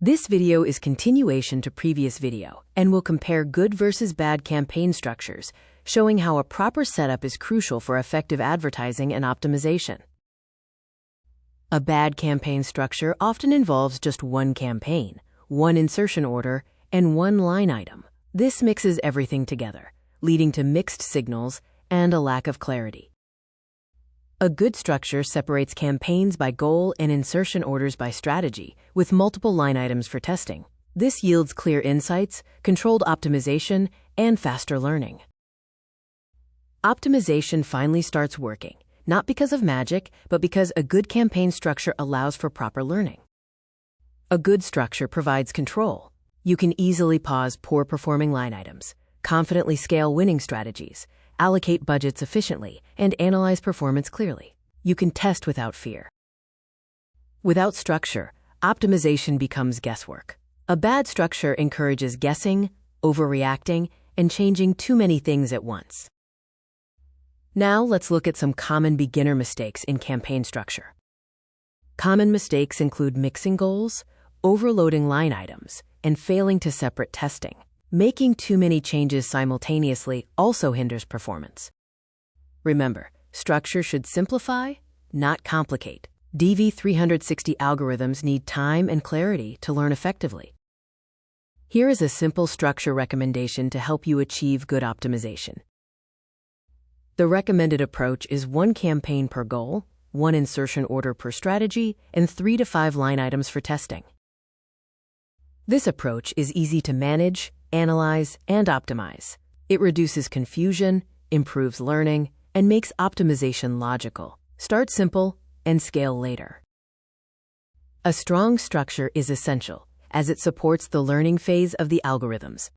This video is continuation to previous video and will compare good versus bad campaign structures, showing how a proper setup is crucial for effective advertising and optimization. A bad campaign structure often involves just one campaign, one insertion order, and one line item. This mixes everything together, leading to mixed signals and a lack of clarity. A good structure separates campaigns by goal and insertion orders by strategy, with multiple line items for testing. This yields clear insights, controlled optimization, and faster learning. Optimization finally starts working, not because of magic, but because a good campaign structure allows for proper learning. A good structure provides control. You can easily pause poor-performing line items, confidently scale winning strategies, allocate budgets efficiently, and analyze performance clearly. You can test without fear. Without structure, optimization becomes guesswork. A bad structure encourages guessing, overreacting, and changing too many things at once. Now let's look at some common beginner mistakes in campaign structure. Common mistakes include mixing goals, overloading line items, and failing to separate testing. Making too many changes simultaneously also hinders performance. Remember, structure should simplify, not complicate. DV360 algorithms need time and clarity to learn effectively. Here is a simple structure recommendation to help you achieve good optimization. The recommended approach is one campaign per goal, one insertion order per strategy, and 3 to 5 line items for testing. This approach is easy to manage, analyze, and optimize. It reduces confusion, improves learning, and makes optimization logical. Start simple and scale later. A strong structure is essential, as it supports the learning phase of the algorithms.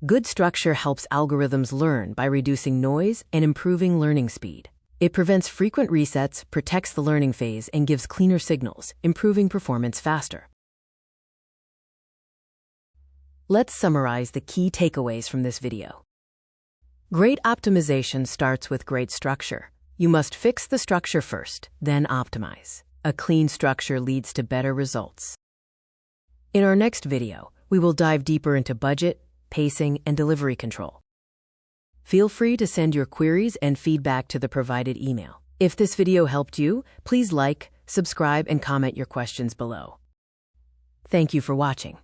Good structure helps algorithms learn by reducing noise and improving learning speed. It prevents frequent resets, protects the learning phase, and gives cleaner signals, improving performance faster. Let's summarize the key takeaways from this video. Great optimization starts with great structure. You must fix the structure first, then optimize. A clean structure leads to better results. In our next video, we will dive deeper into budget, pacing, and delivery control. Feel free to send your queries and feedback to the provided email. If this video helped you, please like, subscribe, and comment your questions below. Thank you for watching.